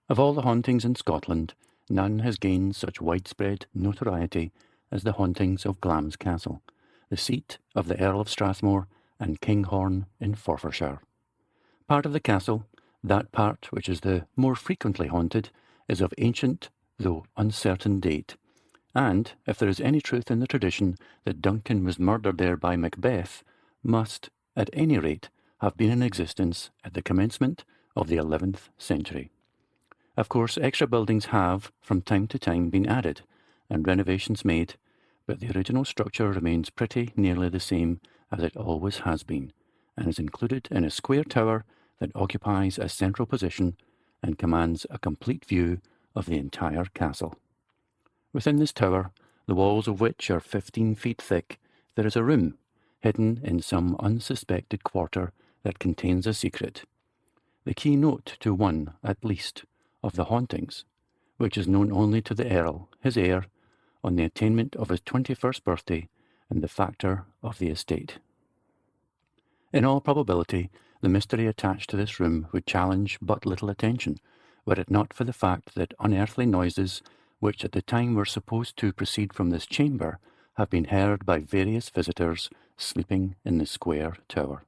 Of all the hauntings in Scotland, none has gained such widespread notoriety as the hauntings of Glamis Castle, the seat of the Earl of Strathmore and Kinghorn in Forfarshire. Part of the castle, that part which is the more frequently haunted, is of ancient, though uncertain date, and, if there is any truth in the tradition that Duncan was murdered there by Macbeth, must, at any rate, have been in existence at the commencement of the 11th century. Of course, extra buildings have, from time to time, been added and renovations made, but the original structure remains pretty nearly the same as it always has been, and is included in a square tower that occupies a central position and commands a complete view of the entire castle. Within this tower, the walls of which are 15 feet thick, there is a room, hidden in some unsuspected quarter, that contains a secret. The keynote to one, at least, of the hauntings, which is known only to the Earl, his heir, on the attainment of his 21st birthday, and the factor of the estate. In all probability, the mystery attached to this room would challenge but little attention, were it not for the fact that unearthly noises, which at the time were supposed to proceed from this chamber, have been heard by various visitors sleeping in the square tower.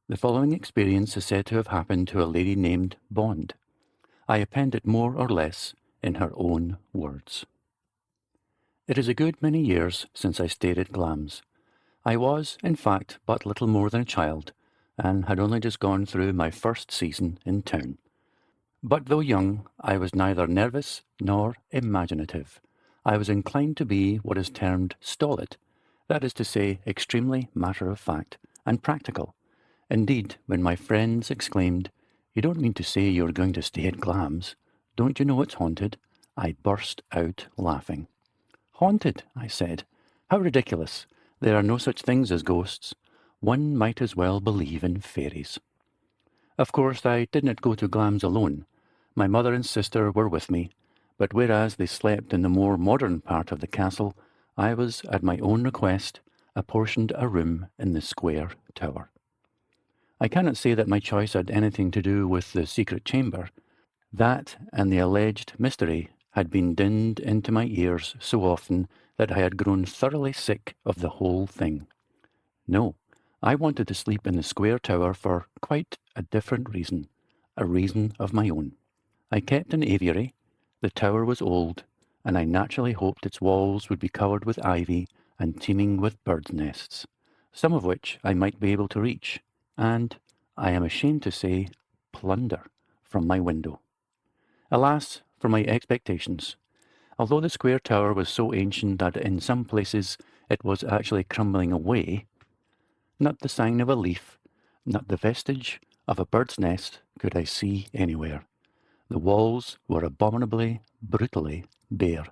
The following experience is said to have happened to a lady named Bond. I append it more or less in her own words. It is a good many years since I stayed at Glamis. I was, in fact, but little more than a child, and had only just gone through my first season in town. But though young, I was neither nervous nor imaginative. I was inclined to be what is termed stolid, that is to say, extremely matter-of-fact and practical. Indeed, when my friends exclaimed, "You don't mean to say you're going to stay at Glamis? Don't you know it's haunted?" I burst out laughing. "Haunted," I said. "How ridiculous. There are no such things as ghosts. One might as well believe in fairies." Of course, I did not go to Glamis alone. My mother and sister were with me, but whereas they slept in the more modern part of the castle, I was, at my own request, apportioned a room in the square tower. I cannot say that my choice had anything to do with the secret chamber. That and the alleged mystery had been dinned into my ears so often that I had grown thoroughly sick of the whole thing. No, I wanted to sleep in the square tower for quite a different reason, a reason of my own. I kept an aviary, the tower was old, and I naturally hoped its walls would be covered with ivy and teeming with birds' nests, some of which I might be able to reach, and, I am ashamed to say, plunder from my window. Alas for my expectations. Although the square tower was so ancient that in some places it was actually crumbling away, not the sign of a leaf, not the vestige of a bird's nest could I see anywhere. The walls were abominably, brutally bare.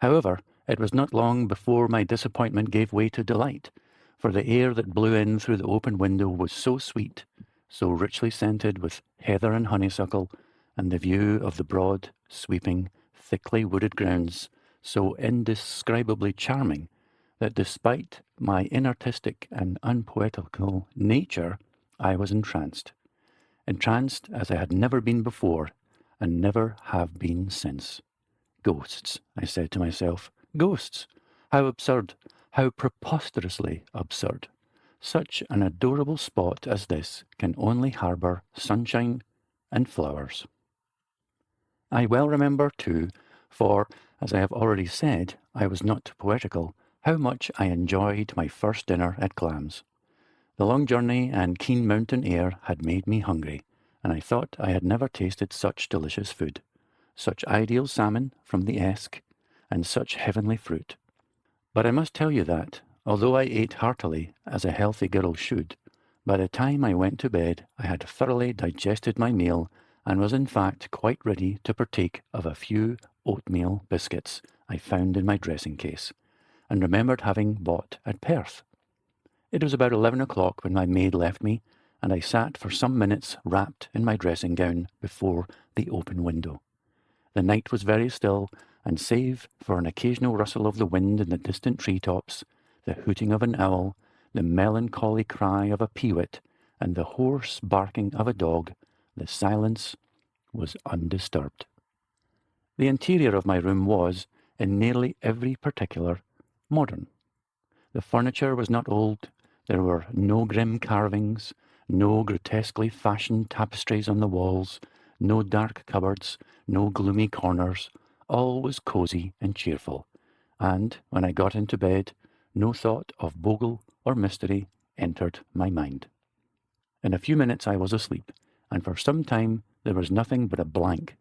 However, it was not long before my disappointment gave way to delight, for the air that blew in through the open window was so sweet, so richly scented with heather and honeysuckle, and the view of the broad, sweeping, thickly wooded grounds so indescribably charming, that despite my inartistic and unpoetical nature, I was entranced as I had never been before, and never have been since. Ghosts, I said to myself, ghosts! How absurd, how preposterously absurd. Such an adorable spot as this can only harbour sunshine and flowers. I well remember, too, for, as I have already said, I was not poetical, how much I enjoyed my first dinner at Glamis. The long journey and keen mountain air had made me hungry, and I thought I had never tasted such delicious food, such ideal salmon from the Esk, and such heavenly fruit. But I must tell you that, although I ate heartily, as a healthy girl should, by the time I went to bed I had thoroughly digested my meal, and was in fact quite ready to partake of a few oatmeal biscuits I found in my dressing case, and remembered having bought at Perth. It was about 11 o'clock when my maid left me, and I sat for some minutes wrapped in my dressing gown before the open window. The night was very still, and save for an occasional rustle of the wind in the distant tree-tops, the hooting of an owl, the melancholy cry of a peewit, and the hoarse barking of a dog, the silence was undisturbed. The interior of my room was, in nearly every particular, modern. The furniture was not old. There were no grim carvings, no grotesquely fashioned tapestries on the walls, no dark cupboards, no gloomy corners. All was cosy and cheerful, and when I got into bed, no thought of bogle or mystery entered my mind. In a few minutes I was asleep, and for some time there was nothing but a blank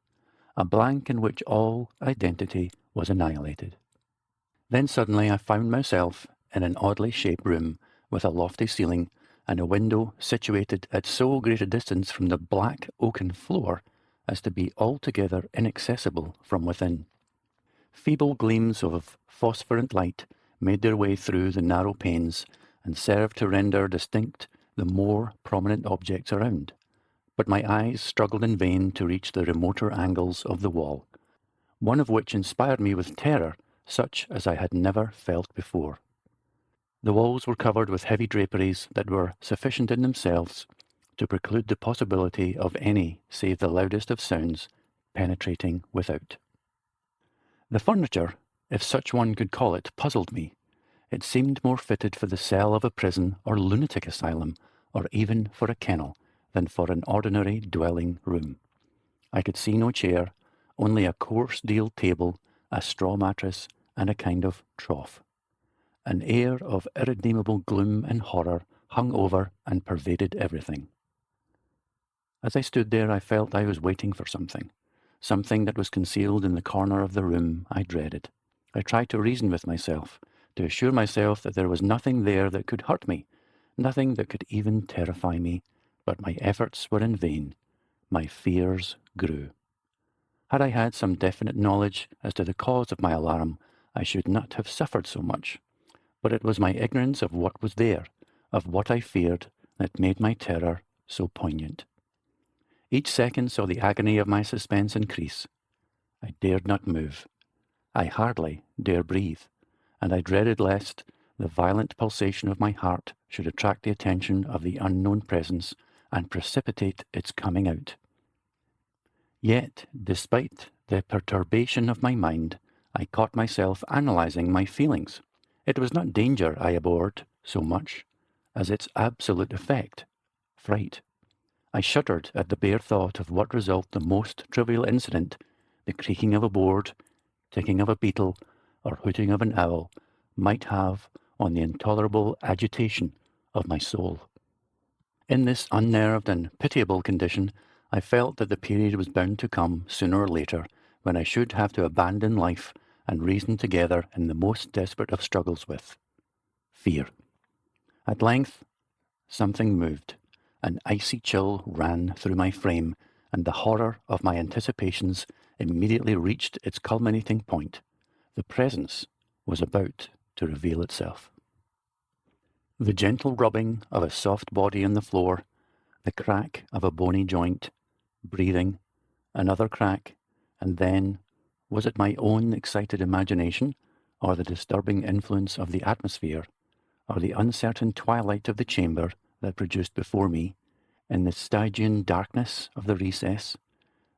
in which all identity was annihilated. Then suddenly I found myself in an oddly shaped room with a lofty ceiling and a window situated at so great a distance from the black oaken floor as to be altogether inaccessible from within. Feeble gleams of phosphorescent light made their way through the narrow panes and served to render distinct the more prominent objects around, but my eyes struggled in vain to reach the remoter angles of the wall, one of which inspired me with terror such as I had never felt before. The walls were covered with heavy draperies that were sufficient in themselves to preclude the possibility of any save the loudest of sounds penetrating without. The furniture, if such one could call it, puzzled me. It seemed more fitted for the cell of a prison or lunatic asylum, or even for a kennel, than for an ordinary dwelling room. I could see no chair, only a coarse deal table, a straw mattress, and a kind of trough. An air of irredeemable gloom and horror hung over and pervaded everything. As I stood there, I felt I was waiting for something that was concealed in the corner of the room I dreaded. I tried to reason with myself, to assure myself that there was nothing there that could hurt me, nothing that could even terrify me, but my efforts were in vain. My fears grew. Had I had some definite knowledge as to the cause of my alarm, I should not have suffered so much. But it was my ignorance of what was there, of what I feared, that made my terror so poignant. Each second saw the agony of my suspense increase. I dared not move. I hardly dare breathe, and I dreaded lest the violent pulsation of my heart should attract the attention of the unknown presence and precipitate its coming out. Yet, despite the perturbation of my mind, I caught myself analyzing my feelings. It was not danger I abhorred so much as its absolute effect, fright. I shuddered at the bare thought of what result the most trivial incident, the creaking of a board, ticking of a beetle, or hooting of an owl, might have on the intolerable agitation of my soul. In this unnerved and pitiable condition, I felt that the period was bound to come, sooner or later, when I should have to abandon life and reason together in the most desperate of struggles with fear. At length, something moved. An icy chill ran through my frame, and the horror of my anticipations immediately reached its culminating point. The presence was about to reveal itself. The gentle rubbing of a soft body on the floor, the crack of a bony joint, breathing, another crack, and then, was it my own excited imagination, or the disturbing influence of the atmosphere, or the uncertain twilight of the chamber that produced before me, in the Stygian darkness of the recess,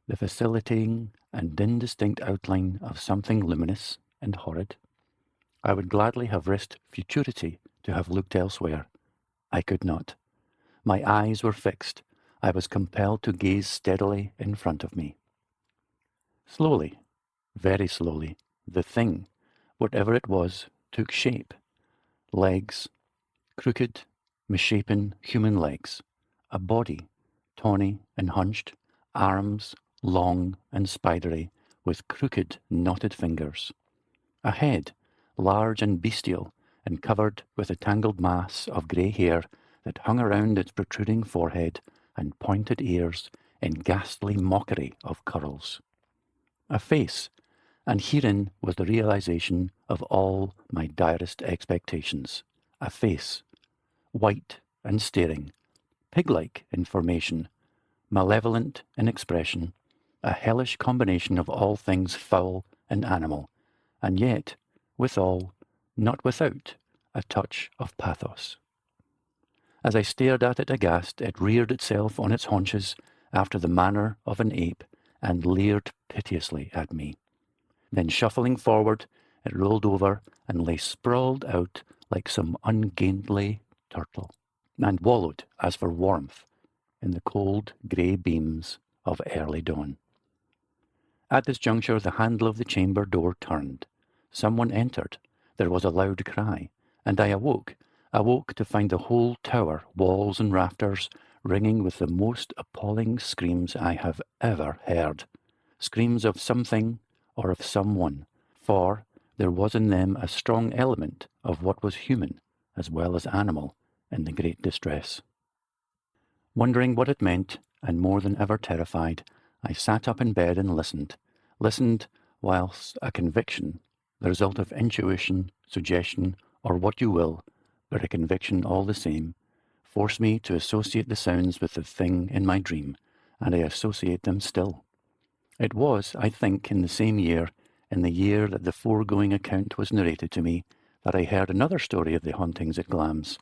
the vacillating and indistinct outline of something luminous and horrid? I would gladly have risked futurity to have looked elsewhere. I could not. My eyes were fixed. I was compelled to gaze steadily in front of me. Slowly, very slowly, the thing, whatever it was, took shape. Legs, crooked, misshapen human legs. A body, tawny and hunched. Arms, long and spidery, with crooked, knotted fingers. A head, large and bestial, and covered with a tangled mass of grey hair that hung around its protruding forehead and pointed ears in ghastly mockery of curls. A face, and herein was the realization of all my direst expectations. A face, white and staring, pig-like in formation, malevolent in expression, a hellish combination of all things foul and animal, and yet, withal, not without, a touch of pathos. As I stared at it aghast, it reared itself on its haunches after the manner of an ape, and leered piteously at me. Then shuffling forward, it rolled over and lay sprawled out like some ungainly turtle, and wallowed, as for warmth, in the cold grey beams of early dawn. At this juncture the handle of the chamber door turned. Someone entered. There was a loud cry, and I awoke to find the whole tower, walls and rafters, ringing with the most appalling screams I have ever heard. Screams of something or of someone, for there was in them a strong element of what was human as well as animal in the great distress. Wondering what it meant, and more than ever terrified, I sat up in bed and listened whilst a conviction, the result of intuition, suggestion, or what you will, but a conviction all the same, forced me to associate the sounds with the thing in my dream, and I associate them still. It was, I think, in the year that the foregoing account was narrated to me, that I heard another story of the hauntings at Glamis,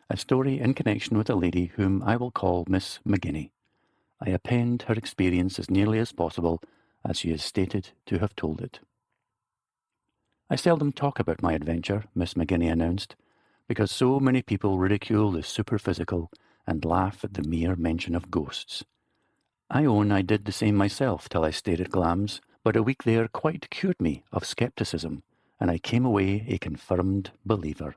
a story in connection with a lady whom I will call Miss McGinney. I append her experience as nearly as possible as she is stated to have told it. I seldom talk about my adventure, Miss McGinney announced, because so many people ridicule the superphysical and laugh at the mere mention of ghosts. I own I did the same myself till I stayed at Glamis, but a week there quite cured me of scepticism, and I came away a confirmed believer.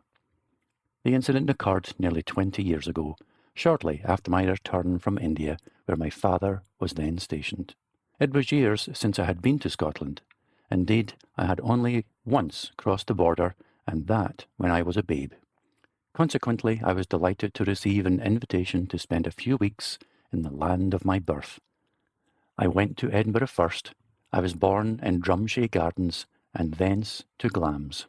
The incident occurred nearly 20 years ago, shortly after my return from India, where my father was then stationed. It was years since I had been to Scotland. Indeed, I had only once crossed the border, and that when I was a babe. Consequently, I was delighted to receive an invitation to spend a few weeks in the land of my birth. I went to Edinburgh first. I was born in Drumshay Gardens, and thence to Glamis.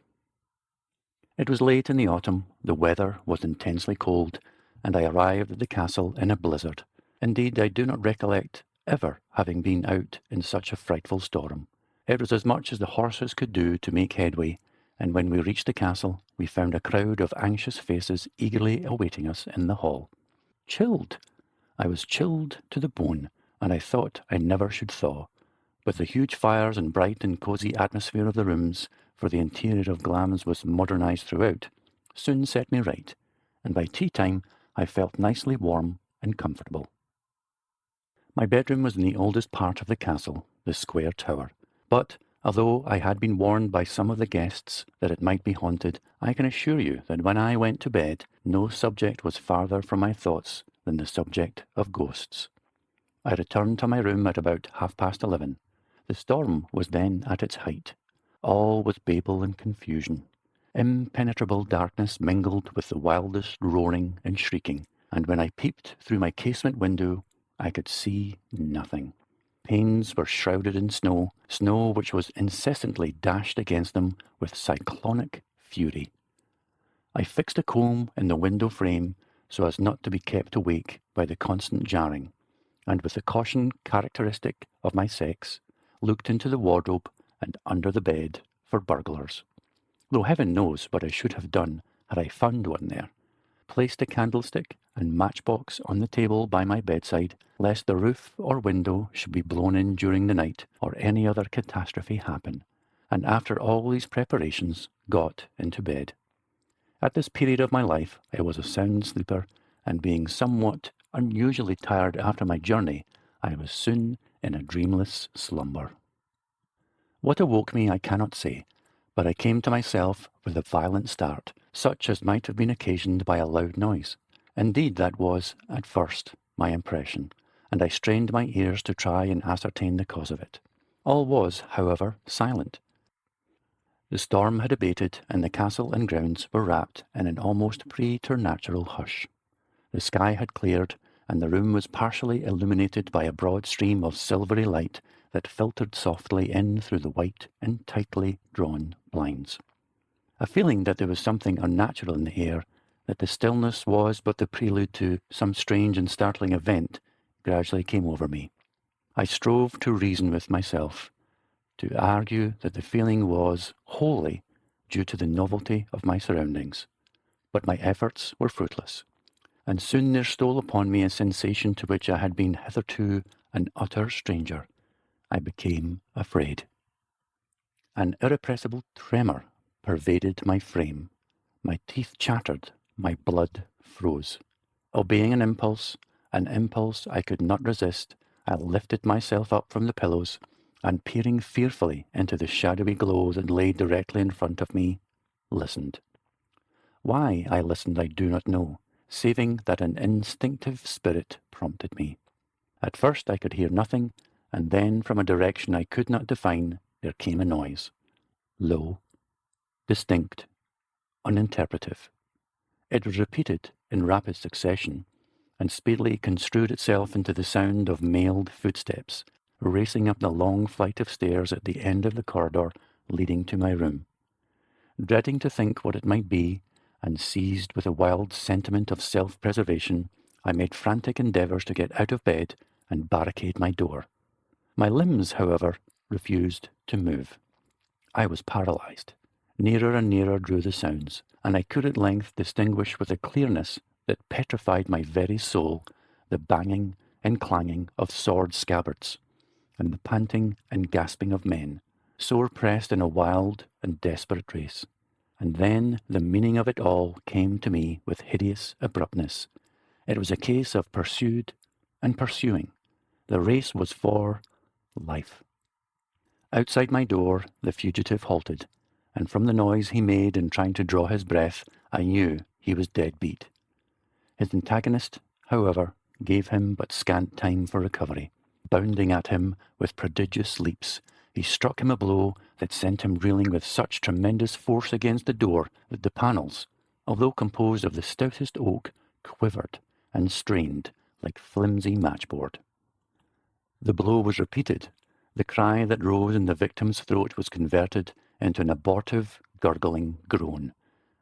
It was late in the autumn, the weather was intensely cold, and I arrived at the castle in a blizzard. Indeed, I do not recollect ever having been out in such a frightful storm. It was as much as the horses could do to make headway, and when we reached the castle, we found a crowd of anxious faces eagerly awaiting us in the hall. Chilled! I was chilled to the bone, and I thought I never should thaw. But the huge fires and bright and cosy atmosphere of the rooms, for the interior of Glamis was modernised throughout, soon set me right, and by tea time I felt nicely warm and comfortable. My bedroom was in the oldest part of the castle, the square tower, but although I had been warned by some of the guests that it might be haunted, I can assure you that when I went to bed, no subject was farther from my thoughts than the subject of ghosts. I returned to my room at about 11:30. The storm was then at its height. All was babel and confusion. Impenetrable darkness mingled with the wildest roaring and shrieking, and when I peeped through my casement window, I could see nothing. Panes were shrouded in snow, snow which was incessantly dashed against them with cyclonic fury. I fixed a comb in the window frame so as not to be kept awake by the constant jarring, and with the caution characteristic of my sex, looked into the wardrobe and under the bed for burglars. Though heaven knows what I should have done had I found one there. Placed a candlestick and matchbox on the table by my bedside, lest the roof or window should be blown in during the night, or any other catastrophe happen, and after all these preparations, got into bed. At this period of my life I was a sound sleeper, and being somewhat unusually tired after my journey, I was soon in a dreamless slumber. What awoke me I cannot say, but I came to myself with a violent start, such as might have been occasioned by a loud noise. Indeed, that was, at first, my impression, and I strained my ears to try and ascertain the cause of it. All was, however, silent. The storm had abated, and the castle and grounds were wrapped in an almost preternatural hush. The sky had cleared, and the room was partially illuminated by a broad stream of silvery light that filtered softly in through the white and tightly drawn blinds. A feeling that there was something unnatural in the air, that the stillness was but the prelude to some strange and startling event, gradually came over me. I strove to reason with myself, to argue that the feeling was wholly due to the novelty of my surroundings, but my efforts were fruitless, and soon there stole upon me a sensation to which I had been hitherto an utter stranger, I became afraid. An irrepressible tremor pervaded my frame. My teeth chattered, my blood froze. Obeying an impulse I could not resist, I lifted myself up from the pillows and, peering fearfully into the shadowy glow that lay directly in front of me, listened. Why I listened I do not know, saving that an instinctive spirit prompted me. At first I could hear nothing, and then from a direction I could not define there came a noise. Low, distinct, uninterpretive. It was repeated in rapid succession, and speedily construed itself into the sound of mailed footsteps, racing up the long flight of stairs at the end of the corridor leading to my room. Dreading to think what it might be, and seized with a wild sentiment of self-preservation, I made frantic endeavours to get out of bed and barricade my door. My limbs, however, refused to move. I was paralysed. Nearer and nearer drew the sounds, and I could at length distinguish with a clearness that petrified my very soul the banging and clanging of sword scabbards, and the panting and gasping of men, sore pressed in a wild and desperate race. And then the meaning of it all came to me with hideous abruptness. It was a case of pursued and pursuing. The race was for life. Outside my door the fugitive halted, and from the noise he made in trying to draw his breath, I knew he was dead beat. His antagonist, however, gave him but scant time for recovery. Bounding at him with prodigious leaps, he struck him a blow that sent him reeling with such tremendous force against the door that the panels, although composed of the stoutest oak, quivered and strained like flimsy matchboard. The blow was repeated. The cry that rose in the victim's throat was converted into an abortive, gurgling groan,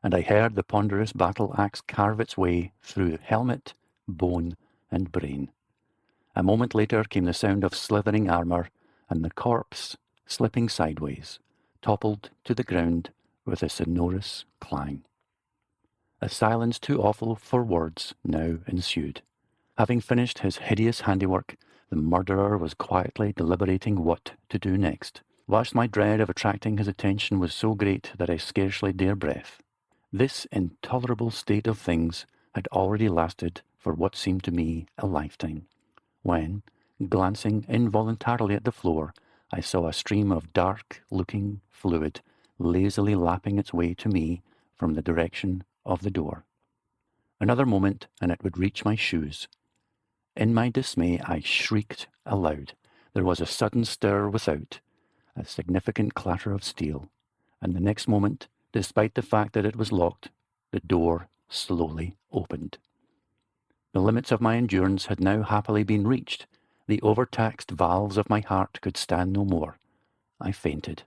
and I heard the ponderous battle-axe carve its way through helmet, bone, and brain. A moment later came the sound of slithering armour, and the corpse, slipping sideways, toppled to the ground with a sonorous clang. A silence too awful for words now ensued. Having finished his hideous handiwork, the murderer was quietly deliberating what to do next, whilst my dread of attracting his attention was so great that I scarcely dare breath. This intolerable state of things had already lasted for what seemed to me a lifetime, when, glancing involuntarily at the floor, I saw a stream of dark-looking fluid lazily lapping its way to me from the direction of the door. Another moment and it would reach my shoes. In my dismay I shrieked aloud. There was a sudden stir without, a significant clatter of steel, and the next moment, despite the fact that it was locked, the door slowly opened. The limits of my endurance had now happily been reached. The overtaxed valves of my heart could stand no more. I fainted.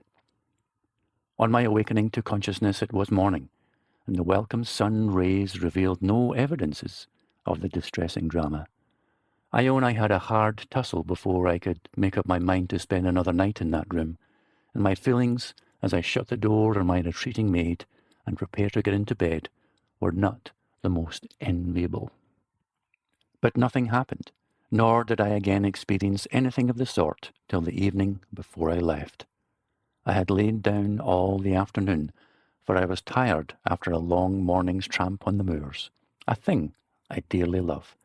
On my awakening to consciousness it was morning, and the welcome sun rays revealed no evidences of the distressing drama. I own I had a hard tussle before I could make up my mind to spend another night in that room, and my feelings as I shut the door on my retreating maid and prepared to get into bed were not the most enviable. But nothing happened, nor did I again experience anything of the sort till the evening before I left. I had laid down all the afternoon, for I was tired after a long morning's tramp on the moors, a thing I dearly love,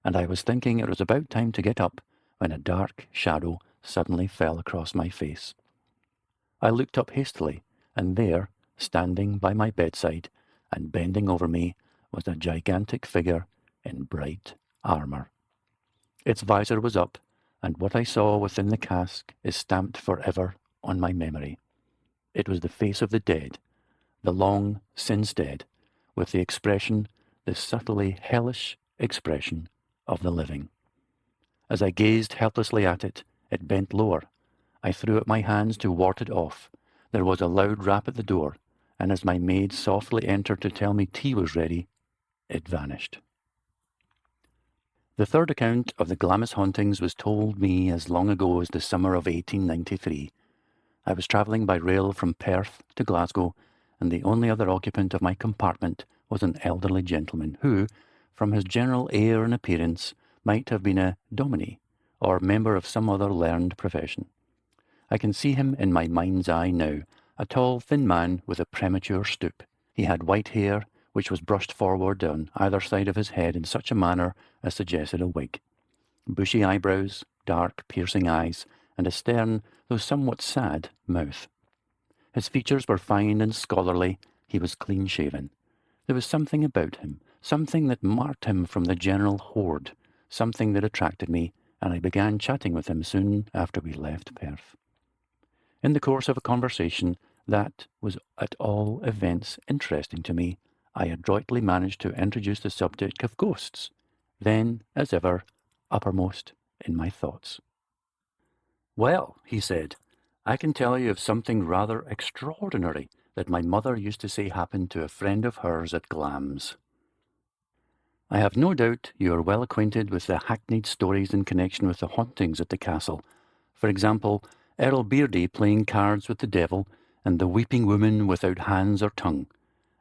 and I was thinking it was about time to get up when a dark shadow suddenly fell across my face. I looked up hastily, and there, standing by my bedside and bending over me, was a gigantic figure in bright armour. Its visor was up, and what I saw within the casque is stamped forever on my memory. It was the face of the dead, the long since dead, with the expression, the subtly hellish expression of the living. As I gazed helplessly at it, it bent lower. I threw up my hands to ward it off. There was a loud rap at the door, and as my maid softly entered to tell me tea was ready, it vanished. The third account of the Glamis hauntings was told me as long ago as the summer of 1893. I was travelling by rail from Perth to Glasgow, and the only other occupant of my compartment was an elderly gentleman who, from his general air and appearance, might have been a dominie or member of some other learned profession. I can see him in my mind's eye now, a tall, thin man with a premature stoop. He had white hair, which was brushed forward on either side of his head in such a manner as suggested a wig. Bushy eyebrows, dark, piercing eyes, and a stern, though somewhat sad, mouth. His features were fine and scholarly. He was clean-shaven. There was something about him, something that marked him from the general horde, something that attracted me, and I began chatting with him soon after we left Perth. In the course of a conversation that was at all events interesting to me, I adroitly managed to introduce the subject of ghosts, then, as ever, uppermost in my thoughts. "Well," he said, "I can tell you of something rather extraordinary that my mother used to say happened to a friend of hers at Glam's." I have no doubt you are well acquainted with the hackneyed stories in connection with the hauntings at the castle. For example, Earl Beardy playing cards with the devil, and the weeping woman without hands or tongue.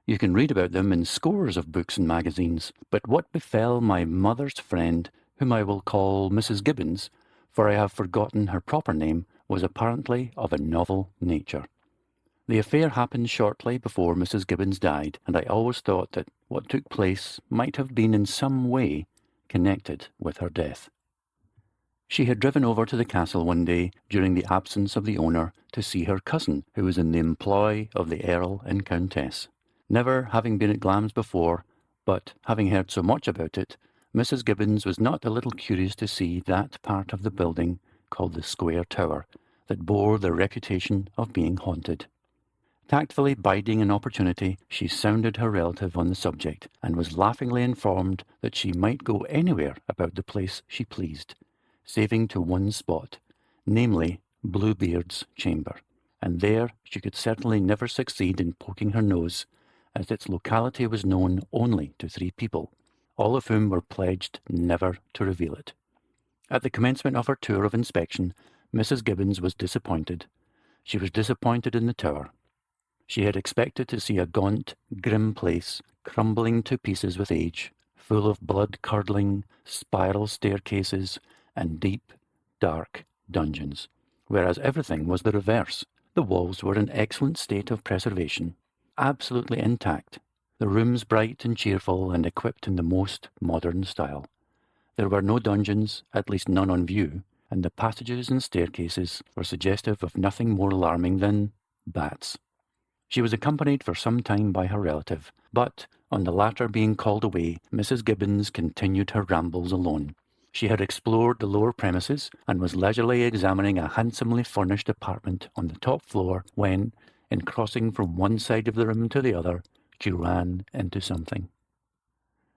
You can read about them in scores of books and magazines, but what befell my mother's friend, whom I will call Mrs. Gibbons, for I have forgotten her proper name, was apparently of a novel nature. The affair happened shortly before Mrs. Gibbons died, and I always thought that what took place might have been in some way connected with her death. She had driven over to the castle one day during the absence of the owner to see her cousin, who was in the employ of the Earl and Countess. Never having been at Glam's before, but having heard so much about it, Mrs. Gibbons was not a little curious to see that part of the building called the Square Tower that bore the reputation of being haunted. Tactfully biding an opportunity, she sounded her relative on the subject, and was laughingly informed that she might go anywhere about the place she pleased, saving to one spot, namely Bluebeard's chamber, and there she could certainly never succeed in poking her nose, as its locality was known only to 3 people, all of whom were pledged never to reveal it. At the commencement of her tour of inspection, Mrs. Gibbons was disappointed. She was disappointed in the tower. She had expected to see a gaunt, grim place, crumbling to pieces with age, full of blood-curdling, spiral staircases and deep, dark dungeons, whereas everything was the reverse. The walls were in excellent state of preservation, absolutely intact, the rooms bright and cheerful and equipped in the most modern style. There were no dungeons, at least none on view, and the passages and staircases were suggestive of nothing more alarming than bats. She was accompanied for some time by her relative, but, on the latter being called away, Mrs. Gibbons continued her rambles alone. She had explored the lower premises, and was leisurely examining a handsomely furnished apartment on the top floor when, in crossing from one side of the room to the other, she ran into something.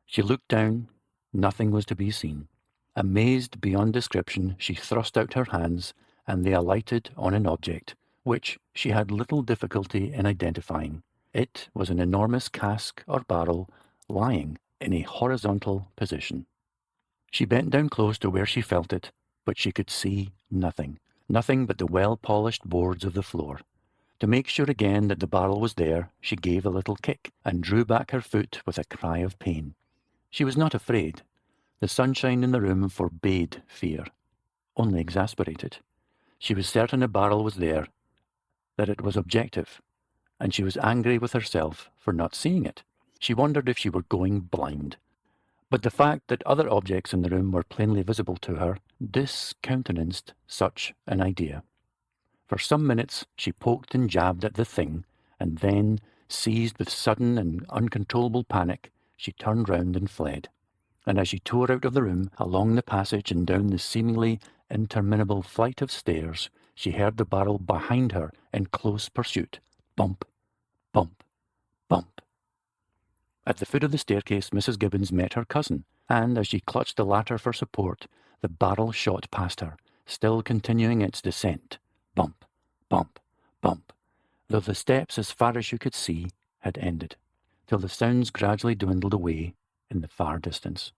She looked down. Nothing was to be seen. Amazed beyond description, she thrust out her hands, and they alighted on an object, which she had little difficulty in identifying. It was an enormous cask or barrel lying in a horizontal position. She bent down close to where she felt it, but she could see nothing but the well-polished boards of the floor. To make sure again that the barrel was there, she gave a little kick and drew back her foot with a cry of pain. She was not afraid. The sunshine in the room forbade fear, only exasperated. She was certain a barrel was there, that it was objective, and she was angry with herself for not seeing it. She wondered if she were going blind. But the fact that other objects in the room were plainly visible to her discountenanced such an idea. For some minutes she poked and jabbed at the thing, and then, seized with sudden and uncontrollable panic, she turned round and fled. And as she tore out of the room, along the passage and down the seemingly interminable flight of stairs, she heard the barrel behind her in close pursuit. Bump, bump, bump. At the foot of the staircase, Mrs. Gibbons met her cousin, and as she clutched the latter for support, the barrel shot past her, still continuing its descent. Bump, bump, bump, though the steps, as far as you could see, had ended, till the sounds gradually dwindled away in the far distance.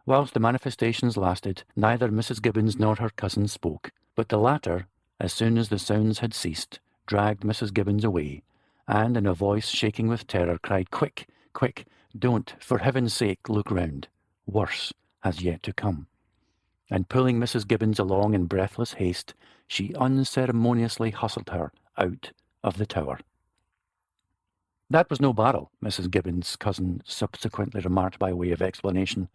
Whilst the manifestations lasted, neither Mrs. Gibbons nor her cousin spoke, but the latter, as soon as the sounds had ceased, dragged Mrs. Gibbons away, and in a voice shaking with terror cried, "Quick, quick, don't, for heaven's sake, look round. Worse has yet to come." and pulling Mrs. Gibbons along in breathless haste, she unceremoniously hustled her out of the tower. "That was no barrel," Mrs. Gibbons' cousin subsequently remarked by way of explanation.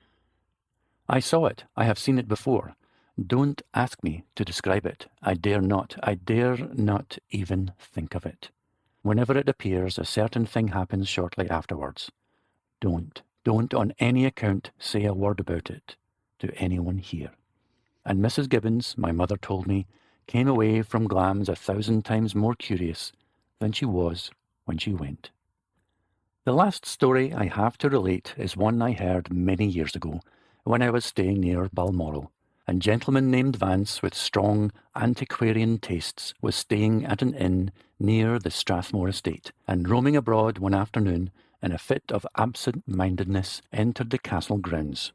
"I saw it. I have seen it before. Don't ask me to describe it. I dare not. I dare not even think of it. Whenever it appears, a certain thing happens shortly afterwards. Don't on any account say a word about it to anyone here." And Mrs. Gibbons, my mother told me, came away from Glam's 1,000 times more curious than she was when she went. The last story I have to relate is one I heard many years ago when I was staying near Balmoral. A gentleman named Vance with strong antiquarian tastes was staying at an inn near the Strathmore estate, and roaming abroad one afternoon in a fit of absent-mindedness entered the castle grounds.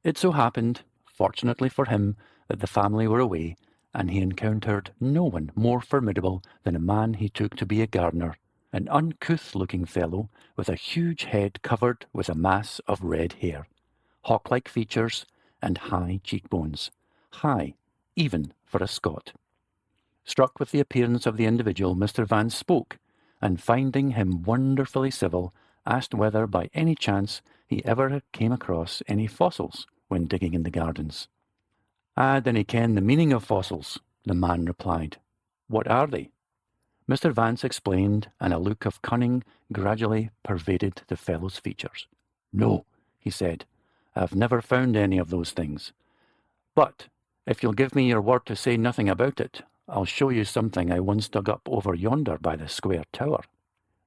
It so happened, fortunately for him, that the family were away, and he encountered no one more formidable than a man he took to be a gardener, an uncouth-looking fellow with a huge head covered with a mass of red hair, hawk-like features, and high cheekbones, high even for a Scot. Struck with the appearance of the individual, Mr. Vance spoke, and finding him wonderfully civil, asked whether by any chance he ever came across any fossils when digging in the gardens. "I dinna ken the meaning of fossils," the man replied. "What are they?" Mr. Vance explained, and a look of cunning gradually pervaded the fellow's features. "No," he said, "I've never found any of those things. But if you'll give me your word to say nothing about it, I'll show you something I once dug up over yonder by the square tower."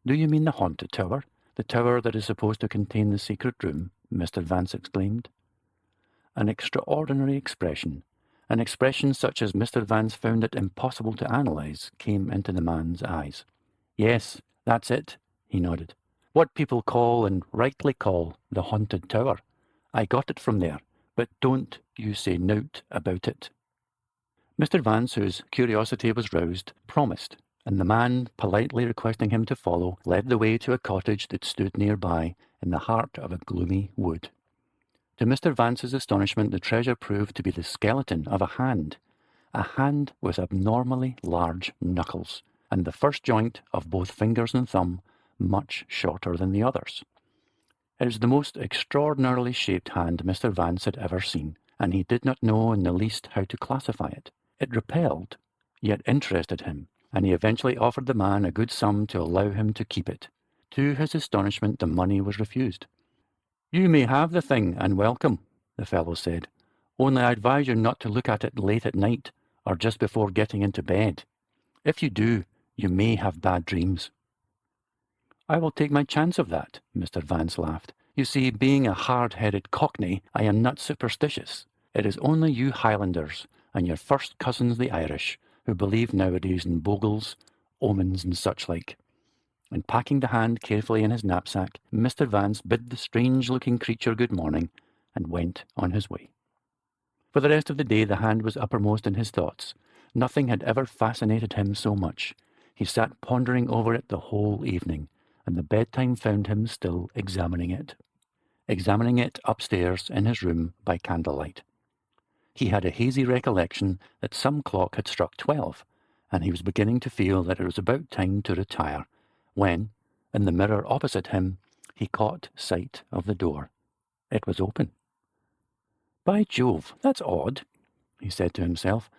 "Do you mean the haunted tower? The tower that is supposed to contain the secret room?" Mr. Vance exclaimed. An extraordinary expression, an expression such as Mr. Vance found it impossible to analyze, came into the man's eyes. "Yes, that's it," he nodded. "What people call, and rightly call, the haunted tower. I got it from there, but don't you say nowt about it." Mr. Vance, whose curiosity was roused, promised, and the man, politely requesting him to follow, led the way to a cottage that stood nearby in the heart of a gloomy wood. To Mr. Vance's astonishment, the treasure proved to be the skeleton of a hand with abnormally large knuckles, and the first joint of both fingers and thumb much shorter than the others. It was the most extraordinarily shaped hand Mr. Vance had ever seen, and he did not know in the least how to classify it. It repelled, yet interested him, and he eventually offered the man a good sum to allow him to keep it. To his astonishment, the money was refused. "You may have the thing, and welcome," the fellow said. "Only I advise you not to look at it late at night, or just before getting into bed. If you do, you may have bad dreams." "I will take my chance of that," Mr. Vance laughed. "You see, being a hard-headed Cockney, I am not superstitious. It is only you Highlanders, and your first cousins the Irish, who believe nowadays in bogles, omens, and such like." And packing the hand carefully in his knapsack, Mr. Vance bid the strange-looking creature good morning and went on his way. For the rest of the day the hand was uppermost in his thoughts. Nothing had ever fascinated him so much. He sat pondering over it the whole evening, and the bedtime found him still examining it upstairs in his room by candlelight. He had a hazy recollection that some clock had struck 12, and he was beginning to feel that it was about time to retire, when, in the mirror opposite him, he caught sight of the door. It was open. "By Jove, that's odd," he said to himself.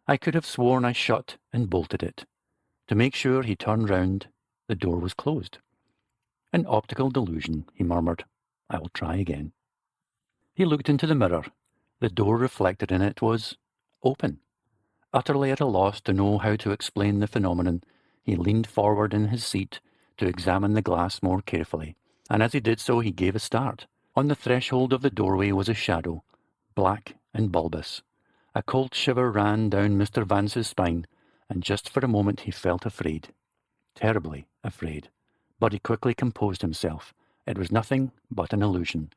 "I could have sworn I shut and bolted it." To make sure, he turned round. The door was closed. "An optical delusion," he murmured. "I will try again." He looked into the mirror. The door reflected in it was open. Utterly at a loss to know how to explain the phenomenon, he leaned forward in his seat to examine the glass more carefully, and as he did so he gave a start. On the threshold of the doorway was a shadow, black and bulbous. A cold shiver ran down Mr. Vance's spine, and just for a moment he felt afraid, terribly afraid. But he quickly composed himself. It was nothing but an illusion.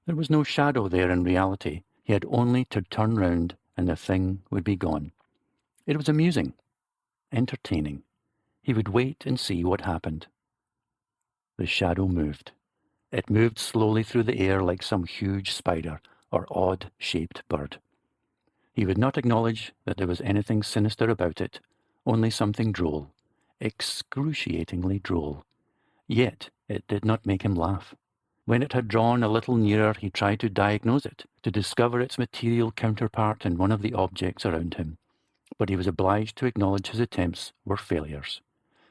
There was no shadow there in reality. He had only to turn round, and the thing would be gone. It was amusing, entertaining. He would wait and see what happened. The shadow moved. It moved slowly through the air like some huge spider or odd-shaped bird. He would not acknowledge that there was anything sinister about it, only something droll, excruciatingly droll. Yet it did not make him laugh. When it had drawn a little nearer, he tried to diagnose it, to discover its material counterpart in one of the objects around him. But he was obliged to acknowledge his attempts were failures.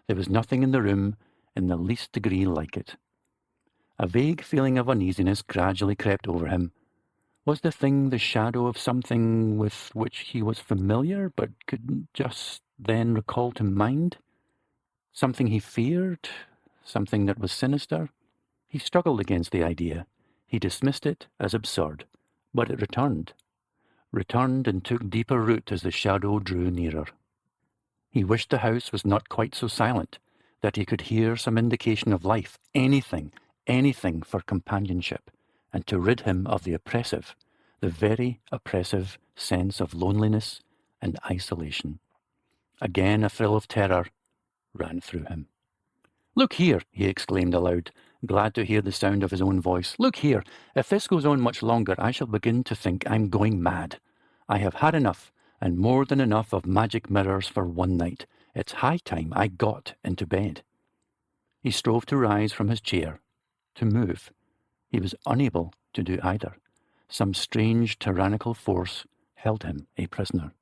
There was nothing in the room in the least degree like it. A vague feeling of uneasiness gradually crept over him. Was the thing the shadow of something with which he was familiar, but couldn't just then recall to mind? Something he feared? Something that was sinister? He struggled against the idea. He dismissed it as absurd. But it returned and took deeper root as the shadow drew nearer. He wished the house was not quite so silent, that he could hear some indication of life, anything for companionship, and to rid him of the very oppressive sense of loneliness and isolation. Again a thrill of terror ran through him. "Look here," he exclaimed aloud, glad to hear the sound of his own voice. "Look here, if this goes on much longer, I shall begin to think I'm going mad. I have had enough, and more than enough of magic mirrors for one night. It's high time I got into bed." He strove to rise from his chair, to move. He was unable to do either. Some strange tyrannical force held him a prisoner.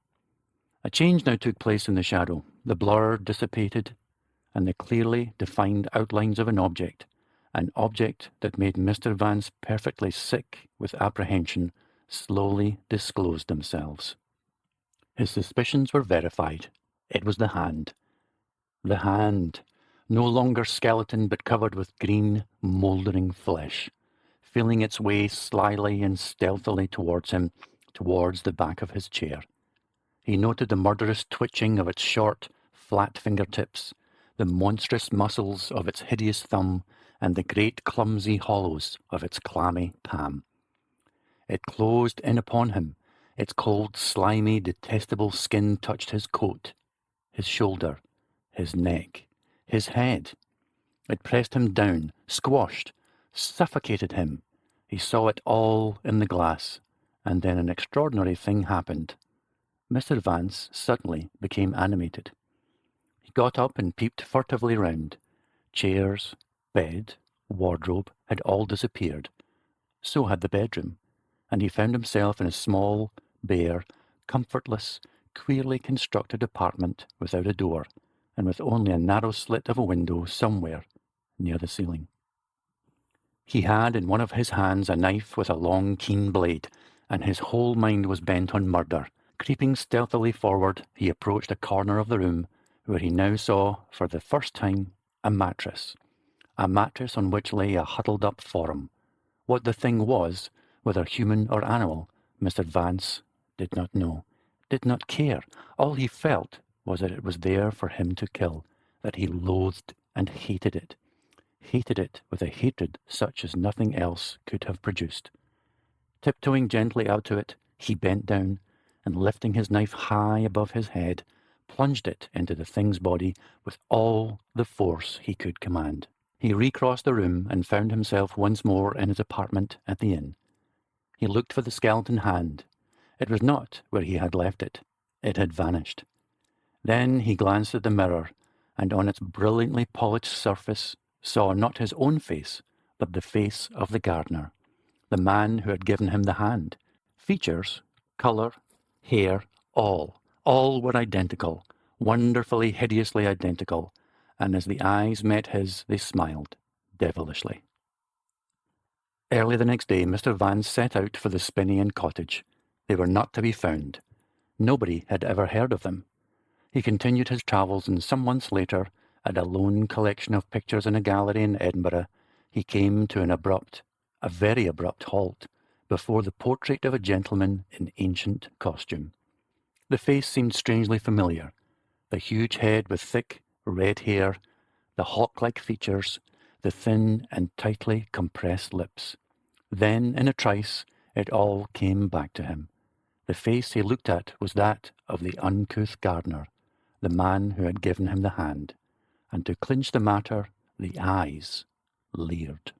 A change now took place in the shadow. The blur dissipated, and the clearly defined outlines of an object that made Mr. Vance perfectly sick with apprehension, slowly disclosed themselves. His suspicions were verified. It was the hand. The hand, no longer skeleton but covered with green, mouldering flesh, feeling its way slyly and stealthily towards him, towards the back of his chair. He noted the murderous twitching of its short, flat fingertips, the monstrous muscles of its hideous thumb, and the great clumsy hollows of its clammy palm. It closed in upon him. Its cold, slimy, detestable skin touched his coat, his shoulder, his neck, his head. It pressed him down, squashed, suffocated him. He saw it all in the glass, and then an extraordinary thing happened. Mr. Vance suddenly became animated. He got up and peeped furtively round. Chairs, bed, wardrobe had all disappeared. So had the bedroom, and he found himself in a small, bare, comfortless, queerly constructed apartment without a door, and with only a narrow slit of a window somewhere near the ceiling. He had in one of his hands a knife with a long, keen blade, and his whole mind was bent on murder. Creeping stealthily forward, he approached a corner of the room, where he now saw, for the first time, a mattress on which lay a huddled-up form. What the thing was, whether human or animal, Mr. Vance did not know, did not care. All he felt was that it was there for him to kill, that he loathed and hated it with a hatred such as nothing else could have produced. Tiptoeing gently out to it, he bent down, and lifting his knife high above his head, plunged it into the thing's body with all the force he could command. He recrossed the room and found himself once more in his apartment at the inn. He looked for the skeleton hand. It was not where he had left it. It had vanished. Then he glanced at the mirror, and on its brilliantly polished surface saw not his own face, but the face of the gardener, the man who had given him the hand. Features, colour, hair, all were identical, wonderfully, hideously identical, and as the eyes met his, they smiled devilishly. Early the next day, Mr. Vance set out for the Spinney Inn cottage. They were not to be found. Nobody had ever heard of them. He continued his travels, and some months later, at a lone collection of pictures in a gallery in Edinburgh, he came to a very abrupt halt, before the portrait of a gentleman in ancient costume. The face seemed strangely familiar. The huge head with thick, red hair, the hawk-like features, the thin and tightly compressed lips. Then, in a trice, it all came back to him. The face he looked at was that of the uncouth gardener, the man who had given him the hand, and to clinch the matter, the eyes leered.